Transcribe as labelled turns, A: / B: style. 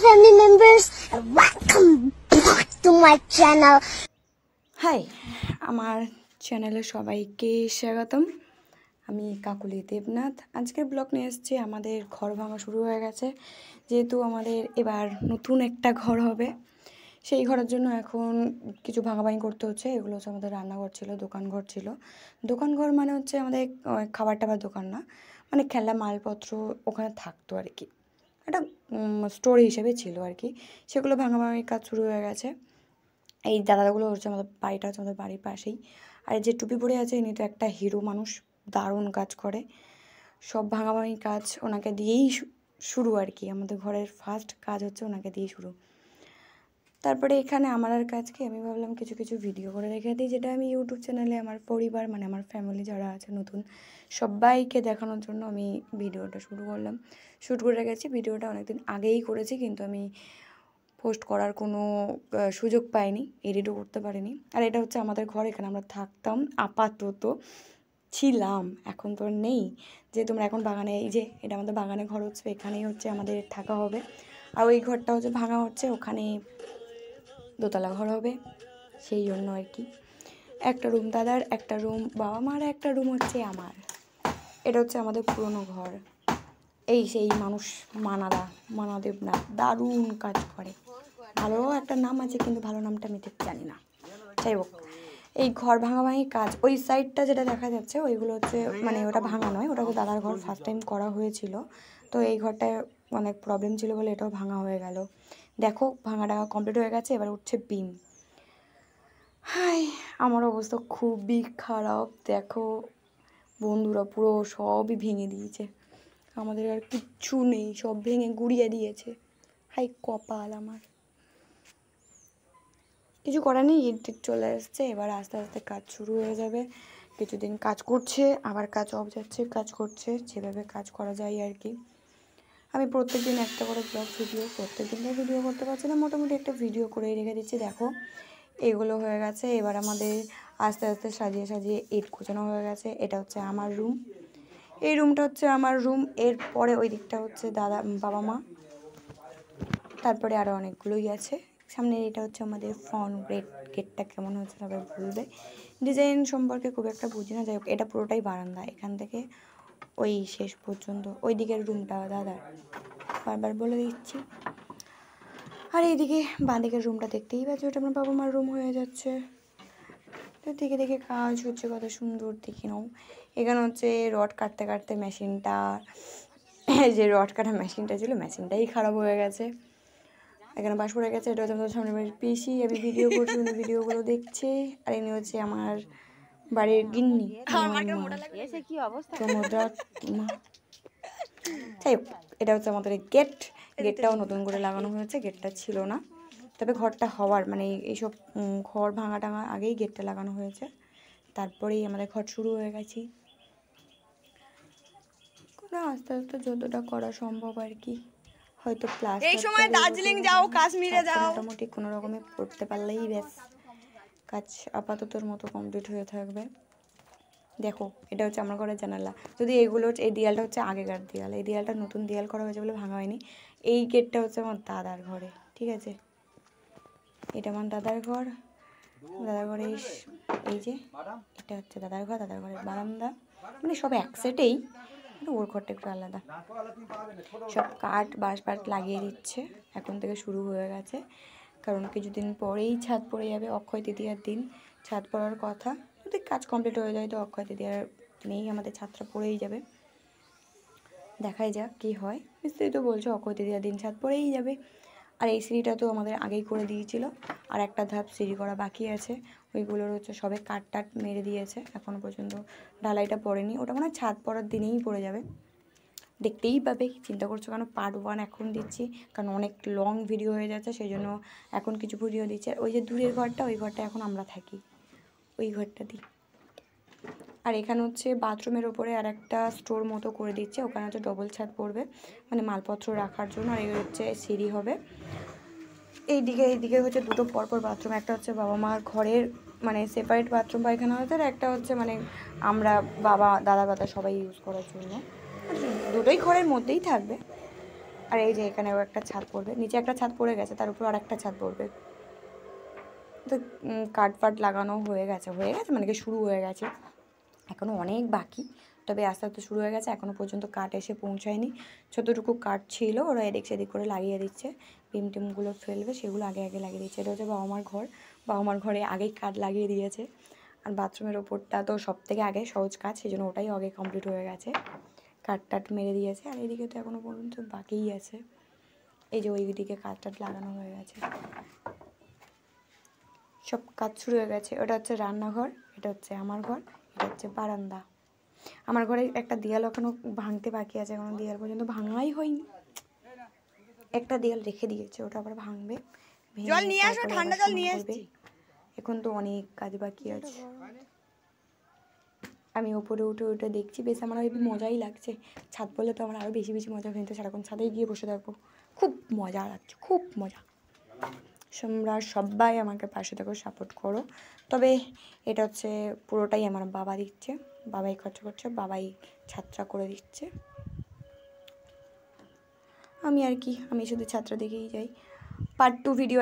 A: family members, and welcome back to my channel.
B: Hi, আমার চ্যানেলে সবাইকে স্বাগতম। আমি কাকুলি দেবনাথ। আজকের ব্লগ নিয়ে এসেছি। আমাদের ঘর ভাঙা শুরু হয়ে গেছে, যেহেতু আমাদের এবার নতুন একটা ঘর হবে। সেই ঘরের জন্য এখন কিছু ভাঙাভাঙি করতে হচ্ছে। এগুলো হচ্ছে আমাদের রান্নাঘর ছিল, দোকানঘর ছিল। দোকানঘর মানে হচ্ছে আমাদের খাবার টাবার দোকান না, মানে খেলনা মালপত্র ওখানে থাকতো আর কি, একটা স্টোর হিসেবে ছিল আর কি। সেগুলো ভাঙাভাঙির কাজ শুরু হয়ে গেছে। এই দাদাগুলো হচ্ছে আমাদের বাড়িটা হচ্ছে আমাদের বাড়ির পাশেই। আর যে টুপি পরে আছে ইনি তো একটা হিরো মানুষ, দারুণ কাজ করে। সব ভাঙাভাঙি কাজ ওনাকে দিয়েই শুরু আর কি। আমাদের ঘরের ফার্স্ট কাজ হচ্ছে ওনাকে দিয়েই শুরু। তারপরে এখানে আমার আর কাজ কি, আমি ভাবলাম কিছু কিছু ভিডিও করে রেখে দিই, যেটা আমি ইউটিউব চ্যানেলে আমার পরিবার মানে আমার ফ্যামিলি যারা আছে নতুন সবাইকে দেখানোর জন্য আমি ভিডিওটা শুরু করলাম। শ্যুট করে রেখেছি। ভিডিওটা অনেকদিন আগেই করেছি, কিন্তু আমি পোস্ট করার কোনো সুযোগ পাইনি, এডিটও করতে পারিনি। আর এটা হচ্ছে আমাদের ঘর, এখানে আমরা থাকতাম, আপাতত ছিলাম, এখন তো নেই। যে তোমরা এখন বাগানে, এই যে এটা আমাদের বাগানে ঘর হচ্ছে, এখানেই হচ্ছে আমাদের থাকা হবে। আর ওই ঘরটা হচ্ছে ভাঙা হচ্ছে, ওখানে দোতলা ঘর হবে, সেই জন্য আর কি। একটা রুম দাদার, একটা রুম বাবা মার, একটা রুম হচ্ছে আমার। এটা হচ্ছে আমাদের পুরনো ঘর। এই সেই মানুষ মানাদেব না, দারুণ কাজ করে। ভালো একটা নাম আছে, কিন্তু ভালো নামটা আমি ঠিক জানি না। যাই হোক, এই ঘর ভাঙাভাঙি কাজ, ওই সাইডটা যেটা দেখা যাচ্ছে ওইগুলো হচ্ছে মানে ওটা ভাঙা নয়, ওটা তো দাদার ঘর, ফার্স্ট টাইম করা হয়েছিল। তো এই ঘরটায় অনেক প্রবলেম ছিল বলে এটাও ভাঙা হয়ে গেল। দেখো ভাঙা টাঙা কমপ্লিট হয়ে গেছে, এবার উঠছে বিম। হাই, আমার অবস্থা খুবই খারাপ। দেখো বন্ধুরা, পুরো সবই ভেঙে দিয়েছে। আমাদের আর কিচ্ছু নেই, সব ভেঙে গুড়িয়ে দিয়েছে। হাই কপাল আমার। কিছু করার নেই, ঈদ চলে আসছে, এবার আস্তে আস্তে কাজ শুরু হয়ে যাবে। কিছুদিন কাজ করছে, আবার কাজ অফ যাচ্ছে, কাজ করছে, যেভাবে কাজ করা যায় আর কি। আমি প্রত্যেক দিন একটা করে ব্লগ ভিডিও, প্রত্যেক দিনই ভিডিও করতে পারছি না, মোটামুটি একটা ভিডিও করেই রেখে দিচ্ছি। দেখো এগুলো হয়ে গেছে, এবার আমাদের আস্তে আস্তে সাজিয়ে সাজিয়ে ইট কুচানো হয়ে গেছে। এটা হচ্ছে আমার রুম, এই রুমটা হচ্ছে আমার রুম। এরপরে ওই দিকটা হচ্ছে দাদা বাবা মা, তারপরে আরও অনেকগুলোই আছে। সামনে এটা হচ্ছে আমাদের ফ্রন্ট গেটটা কেমন হচ্ছে সবাই বলবে। ডিজাইন সম্পর্কে খুব একটা বুঝি না, যাই হোক এটা পুরোটাই বারান্দা, এখান থেকে ওই শেষ পর্যন্ত ওই দিকের রুমটা দাদার, বারবার বলে দিচ্ছি। আর এইদিকে বাঁ দিকের রুমটা দেখতেই পাচ্ছি, ওটা আমার বাবা মার রুম হয়ে যাচ্ছে। তো দেখে দেখে কাজ হচ্ছে, কত সুন্দর দেখে নাও। এখানে হচ্ছে রড কাটতে কাটতে মেশিনটা, যে রড কাটা মেশিনটা ছিল মেশিনটাই খারাপ হয়ে গেছে। এখানে বাস পড়ে গেছে। এটা হচ্ছে আমাদের সামনে বাড়ির পিসি, আমি ভিডিও করছি, উনি ভিডিওগুলো দেখছে। আর ইনি হচ্ছে আমার বাড়ির গিন্নি, যাই হোক এটা হচ্ছে আমাদের গেটটাও নতুন করে লাগানো হয়েছে, গেটটা ছিল না। তবে ঘরটা হওয়ার মানে এইসব ঘর ভাঙা টাঙা আগেই গেটটা লাগানো হয়েছে, তারপরেই আমাদের ঘর শুরু হয়ে গেছি। আস্তে আস্তে যতটা করা সম্ভব আর কি। হয়তো প্লাস এই সময় দার্জিলিং যাও, কাশ্মীরে যাও, মোটামুটি কোনো রকমে করতে পারলেই ব্যাস কাজ আপাততর মতো কমপ্লিট হয়ে থাকবে। দেখো এটা হচ্ছে আমার ঘরের জানালা। যদি এগুলো হচ্ছে, এই দেয়ালটা হচ্ছে আগেকার দেয়াল, এই দেয়ালটা নতুন দেয়াল করা হয়েছে বলে ভাঙা হয়নি। এই গেটটা হচ্ছে আমার দাদার ঘরে, ঠিক আছে, এটা আমার দাদার ঘর। দাদার ঘরে এই যে এটা হচ্ছে দাদার ঘর, দাদার ঘরের বারান্দা, মানে সব এক সেটেই, ওর ঘরটা একটু আলাদা। সব কাঠ বাঁশ লাগিয়ে দিচ্ছে, এখন থেকে শুরু হয়ে গেছে। কারণ কিছুদিন পরেই ছাদ পড়ে যাবে, অক্ষয় তৃতীয়ার দিন ছাদ পড়ার কথা। যদি কাজ কমপ্লিট হয়ে যায় তো অক্ষয় তৃতীয়ার দিনেই আমাদের ছাদটা পড়েই যাবে। দেখাই যাক কী হয়। মিস্ত্রি তো বলছে অক্ষয় তৃতীয়ার দিন ছাদ পড়েই যাবে। আর এই সিঁড়িটা তো আমাদের আগেই করে দিয়েছিল, আর একটা ধাপ সিঁড়ি করা বাকি আছে, ওইগুলোর হচ্ছে সবে কাঠ মেরে দিয়েছে, এখনও পর্যন্ত ঢালাইটা পড়েনি। ওটা মানে ছাদ পড়ার দিনেই পড়ে যাবে, দেখতেই পাবে। চিন্তা করছো কেন, পার্ট 1 এখন দিচ্ছি, কারণ অনেক লং ভিডিও হয়ে যাচ্ছে, সেই জন্য এখন কিছু ভিডিও দিচ্ছে। ওই যে দূরের ঘরটা, ওই ঘরটা এখন আমরা থাকি, ওই ঘরটা দিই। আর এখানে হচ্ছে বাথরুমের ওপরে আর একটা স্টোর মতো করে দিচ্ছে, ওখানে হচ্ছে ডবল ছাদ পড়বে, মানে মালপত্র রাখার জন্য। আর এই হচ্ছে সিঁড়ি হবে। এইদিকে হচ্ছে দুটো পরপর বাথরুম, একটা হচ্ছে বাবা মার ঘরের মানে সেপারেট বাথরুম পায়খানা হচ্ছে, আর একটা হচ্ছে মানে আমরা দাদা সবাই ইউজ করার জন্য। দুটোই ঘরের মধ্যেই থাকবে, আর এই যে এখানেও একটা ছাদ পড়বে, নিচে একটা ছাদ পড়ে গেছে, তার উপর আর একটা ছাদ পড়বে। তো কাঠ ফাট লাগানো হয়ে গেছে মানে কি শুরু হয়ে গেছে, এখনও অনেক বাকি, তবে আস্তে আস্তে শুরু হয়ে গেছে। এখনও পর্যন্ত কাঠ এসে পৌঁছায়নি, যতটুকু কাঠ ছিল ওরা এদিক সেদিক করে লাগিয়ে দিচ্ছে। পিম টিমগুলো ফেলবে, সেগুলো আগে আগে লাগিয়ে দিচ্ছে। এটা হচ্ছে বাবা মার ঘর, বাবা মার ঘরে আগেই কাঠ লাগিয়ে দিয়েছে। আর বাথরুমের ওপরটা তো সব থেকে আগে সহজ কাজ, সেই জন্য ওটাই আগে কমপ্লিট হয়ে গেছে, কাঠ টাট মেরে দিয়েছে। আর এইদিকে তো এখনও পর্যন্ত বাকিই আছে, এই যে ওই দিকে কাঠ টাট লাগানো হয়ে গেছে, সব কাজ শুরু হয়ে গেছে। ওটা হচ্ছে রান্নাঘর, এটা হচ্ছে আমার ঘর, এটা হচ্ছে বারান্দা। আমার ঘরে একটা দেয়াল এখনও ভাঙতে বাকি আছে, এখনও দেয়াল পর্যন্ত ভাঙাই হয়নি, একটা দেয়াল রেখে দিয়েছে, ওটা আবার ভাঙবে,
C: জল নিয়ে আসো, ঠান্ডা জল নিয়ে আসছি।
B: এখন তো অনেক কাজ বাকি আছে। আমি ওপরে উঠে উঠে দেখছি, বেশ আমার হেবি মজাই লাগছে। ছাদ বললে তো আমার আরও বেশি বেশি মজা, কিন্তু সারাক্ষণ ছাদেই গিয়ে বসে থাকবো, খুব মজা লাগছে, খুব মজা। তোমরা সবাই আমাকে পাশে থেকে সাপোর্ট করো। তবে এটা হচ্ছে পুরোটাই আমার বাবা দিচ্ছে, বাবাই খরচা করছে, বাবাই ছাত্রা করে দিচ্ছে। আমি আর কি, আমি শুধু ছাত্র দেখেই যাই। Part 2 video